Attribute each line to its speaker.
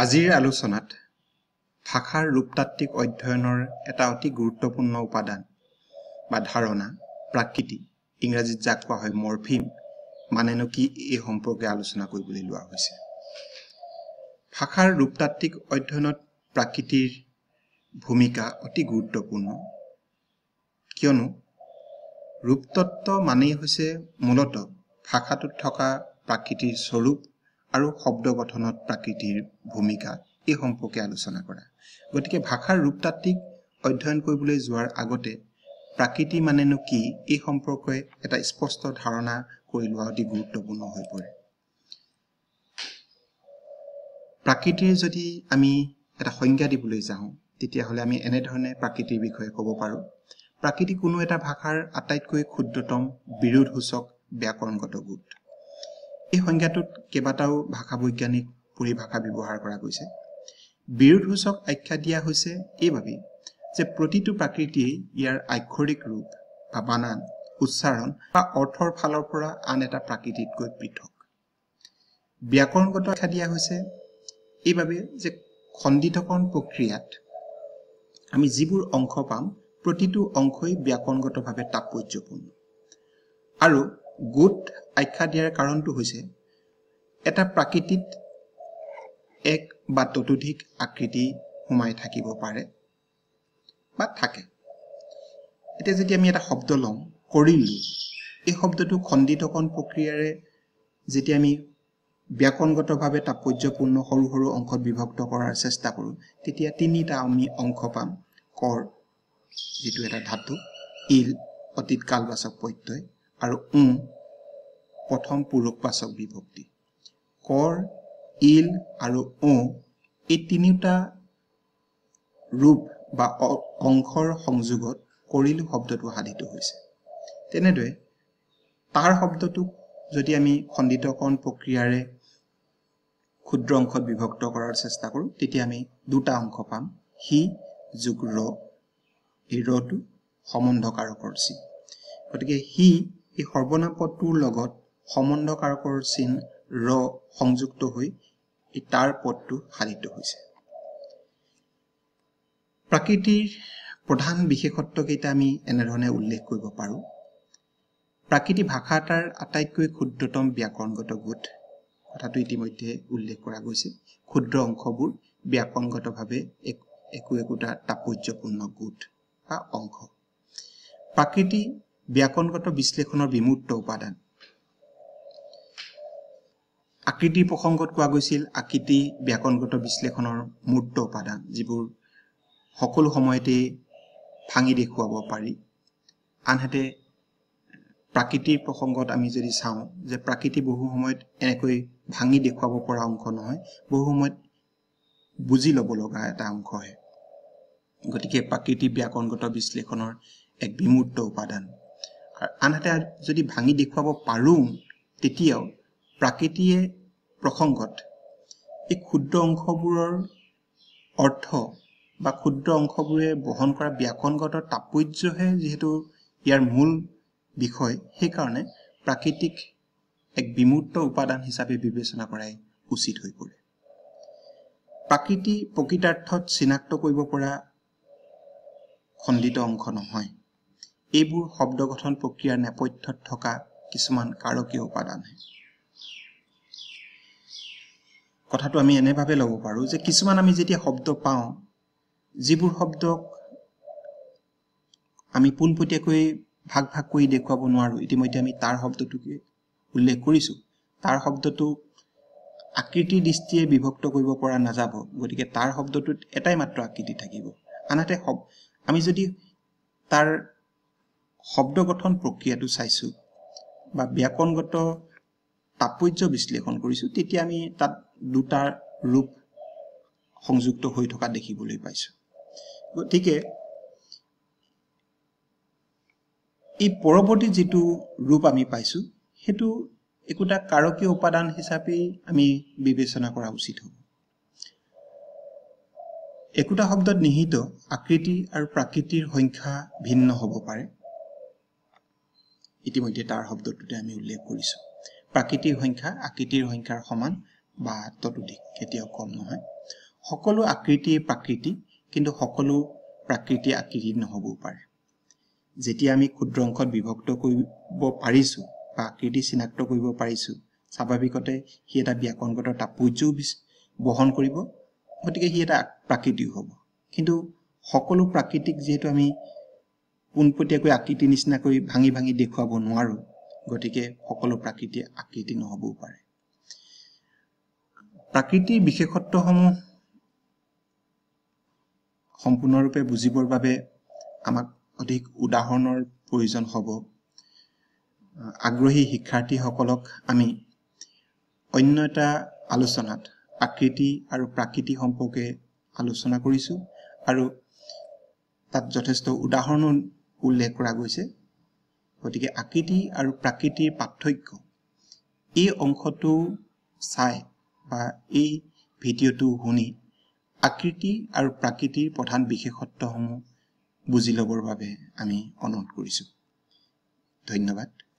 Speaker 1: আজিৰ আলোচনাত ভাষাৰ ৰূপতাত্ত্বিক অধ্যয়নৰ এটা অতি গুৰুত্বপূৰ্ণ উপাদান বা ধাৰণা প্ৰাকৃতি ইংৰাজীত যাক কোৱা হয় মৰফিম মানেনো কি এই সম্পৰ্কে আলোচনা কৰিবলৈ লোৱা হৈছে। ভাষাৰ ৰূপতাত্ত্বিক অধ্যয়নত প্ৰাকৃতিৰ ভূমিকা অতি গুৰুত্বপূৰ্ণ, কিয়নো ৰূপতত্ত্ব মানেই হৈছে মূলতঃ ভাষাটোত থকা প্ৰাকৃতিৰ স্বৰূপ আৰু শব্দ গঠনত প্ৰাকৃতিৰ ভূমিকা এই সম্পৰ্কে আলোচনা কৰা। গতিকে ভাষাৰ ৰূপতাত্ত্বিক অধ্যয়ন কৰিবলৈ যোৱাৰ আগতে প্ৰাকৃতি মানেনো কি এই সম্পৰ্কে এটা স্পষ্ট ধাৰণা কৰি লোৱা অতি গুৰুত্বপূৰ্ণ হৈ পৰে। প্ৰাকৃতিৰ যদি আমি এটা সংজ্ঞা দিবলৈ যাওঁ তেতিয়াহ'লে আমি এনেধৰণে প্ৰাকৃতিৰ বিষয়ে ক'ব পাৰোঁ। প্ৰাকৃতি কোনো এটা ভাষাৰ আটাইতকৈ ক্ষুদ্ৰতম বিৰোধসূচক ব্যাকৰণগত গোট। এই সংজ্ঞাটোত কেইবাটাও ভাষা বৈজ্ঞানিক পৰিভাষা ব্যৱহাৰ কৰা গৈছে। বিৰোধসূচক আখ্যা দিয়া হৈছে এইবাবেই যে প্ৰতিটো প্ৰাকৃতিয়ে ইয়াৰ আক্ষৰিক ৰূপ বা বানান, উচ্চাৰণ বা অৰ্থৰ ফালৰ পৰা আন এটা প্ৰাকৃতিতকৈ পৃথক। ব্যাকৰণগত আখ্যা দিয়া হৈছে এইবাবে যে খণ্ডিতকৰণ প্ৰক্ৰিয়াত আমি যিবোৰ অংশ পাম প্ৰতিটো অংশই ব্যাকৰণগতভাৱে তাৎপৰ্যপূৰ্ণ। আৰু গোট আখ্যা দিয়াৰ কাৰণটো হৈছে এটা প্ৰাকৃতিত এক বা ততোধিক আকৃতি সোমাই থাকিব পাৰে বা থাকে। এতিয়া যদি আমি এটা শব্দ লওঁ কৰিলো, এই শব্দটো খণ্ডিতকৰণ প্ৰক্ৰিয়াৰে যেতিয়া আমি ব্যাকৰণগতভাৱে তাৎপৰ্যপূৰ্ণ সৰু সৰু অংশত বিভক্ত কৰাৰ চেষ্টা কৰোঁ তেতিয়া তিনিটা আমি অংশ পাম। কৰ, যিটো এটা ধাতু, ইল অতীত কালবাচক প্ৰত্যয় আৰু প্ৰথম পুৰুষবাচক বিভক্তি। কৰ, ইল আৰু এই তিনিটা ৰূপ বা অংশৰ সংযোগত কৰিলো শব্দটো সাধিত হৈছে। তেনেদৰে তাৰ শব্দটোক যদি আমি খণ্ডিতকৰণ প্ৰক্ৰিয়াৰে ক্ষুদ্ৰ অংশত বিভক্ত কৰাৰ চেষ্টা কৰোঁ তেতিয়া আমি দুটা অংশ পাম, সি যোগ ৰ, এই ৰটো সম্বন্ধকাৰকৰ চিন। গতিকে সি এই সৰ্বনাম পদটোৰ লগত সম্বন্ধকাৰকৰ চিন ৰ সংযুক্ত হৈ তাৰ পদটো সাধিত হৈছে। প্ৰাকৃতিৰ প্ৰধান বিশেষত্বকেইটা আমি এনেধৰণে উল্লেখ কৰিব পাৰোঁ। প্ৰাকৃতিক ভাষা এটাৰ আটাইতকৈ ক্ষুদ্ৰতম ব্যাকৰণগত গোট, কথাটো ইতিমধ্যে উল্লেখ কৰা গৈছে। ক্ষুদ্ৰ অংশবোৰ ব্যাকৰণগতভাৱে একোটা তাৎপৰ্যপূৰ্ণ গোট বা অংশ। প্ৰাকৃতি ব্যাকৰণগত বিশ্লেষণৰ বিমূৰ্ত উপাদান। আকৃতিৰ প্ৰসংগত কোৱা গৈছিল আকৃতি ব্যাকৰণগত বিশ্লেষণৰ মূৰ্ত উপাদান, যিবোৰ সকলো সময়তে ভাঙি দেখুৱাব পাৰি। আনহাতে প্ৰাকৃতিৰ প্ৰসংগত আমি যদি চাওঁ যে প্ৰাকৃতি বহু সময়ত এনেকৈ ভাঙি দেখুৱাব পৰা অংশ নহয়, বহু সময়ত বুজি ল'ব লগা এটা অংশহে। গতিকে প্ৰাকৃতি ব্যাকৰণগত বিশ্লেষণৰ এক বিমূৰ্ত উপাদান। আনহাতে যদি ভাঙি দেখুৱাব পাৰোঁ তেতিয়াও প্ৰাকৃতিয়ে প্ৰসংগত এই ক্ষুদ্ৰ অংশবোৰৰ অৰ্থ বা ক্ষুদ্ৰ অংশবোৰে বহন কৰা ব্যাকৰণগত তাৎপৰ্যহে যিহেতু ইয়াৰ মূল বিষয়, সেইকাৰণে প্ৰাকৃতিক এক বিমূৰ্ত উপাদান হিচাপে বিবেচনা কৰাই উচিত হৈ পৰে। প্ৰাকৃতি প্ৰকৃতাৰ্থত চিনাক্ত কৰিব পৰা খণ্ডিত অংশ নহয়। এইবোৰ শব্দ গঠন প্ৰক্ৰিয়াৰ নেপথ্যত থকা কিছুমান কাৰকীয় উপাদানহে। কথাটো আমি এনেভাৱে ল'ব পাৰোঁ যে কিছুমান আমি যেতিয়া শব্দ পাওঁ, যিবোৰ শব্দক আমি পোনপটীয়াকৈ ভাগ ভাগ কৰি দেখুৱাব নোৱাৰোঁ, ইতিমধ্যে আমি তাৰ শব্দটোকে উল্লেখ কৰিছোঁ, তাৰ শব্দটো আকৃতিৰ দৃষ্টিয়ে বিভক্ত কৰিব পৰা নাযাব। গতিকে তাৰ শব্দটোত এটাই মাত্ৰ আকৃতি থাকিব। আনহাতে আমি যদি তাৰ শব্দ গঠন প্ৰক্ৰিয়াটো চাইছোঁ বা ব্যাকৰণগত তাৎপৰ্য বিশ্লেষণ কৰিছোঁ তেতিয়া আমি তাত দুটা ৰূপ সংযুক্ত হৈ থকা দেখিবলৈ পাইছোঁ। গতিকে এই পৰৱৰ্তী যিটো ৰূপ আমি পাইছোঁ সেইটো একোটা কাৰকীয় উপাদান হিচাপেই আমি বিবেচনা কৰা উচিত হ'ব। একোটা শব্দত নিহিত আকৃতি আৰু প্ৰাকৃতিৰ সংখ্যা ভিন্ন হ'ব পাৰে। ইতিমধ্যে তাৰ শব্দটোতে আমি উল্লেখ কৰিছোঁ। প্ৰাকৃতিৰ সংখ্যা আকৃতিৰ সংখ্যাৰ সমান বা ততোধিক কেতিয়াও কম নহয় সকলো আকৃতিয়ে প্ৰাকৃতিক কিন্তু সকলো প্ৰাকৃতি আকৃতি নহবও পাৰে যেতিয়া আমি ক্ষুদ্ৰ অংশত বিভক্ত কৰিব পাৰিছো বা আকৃতি চিনাক্ত কৰিব পাৰিছো স্বাভাৱিকতে হি এটা ব্যাকৰণগত তাৎপৰ্যও বহন কৰিব গতিকে হি এটা প্ৰাকৃতিক হ'ব কিন্তু সকলো প্ৰাকৃতিক যেহেতু আমি পোনপটীয়াকৈ আকৃতি নিচিনাকৈ ভাঙি ভাঙি দেখুৱাব নোৱাৰো গতিকে সকলো প্ৰাকৃতি আকৃতি নহবও পাৰে প্ৰাকৃতিৰ বিশেষত্বসমূহ সম্পূৰ্ণৰূপে বুজিবৰ বাবে আমাক অধিক উদাহৰণৰ প্ৰয়োজন হ'ব আগ্ৰহী শিক্ষাৰ্থীসকলক আমি অন্য এটা আলোচনাত আকৃতি আৰু প্ৰাকৃতি সম্পৰ্কে আলোচনা কৰিছো আৰু তাত যথেষ্ট উদাহৰণ উল্লেখ কৰা গৈছে গতিকে আকৃতি আৰু প্ৰাকৃতিৰ পাৰ্থক্য এই অংশটো চাই বা এই ভিডিঅ'টো শুনি আকৃতি আৰু প্ৰাকৃতিৰ প্ৰধান বিশেষত্বসমূহ বুজি ল'বৰ বাবে আমি অনুৰোধ কৰিছো ধন্যবাদ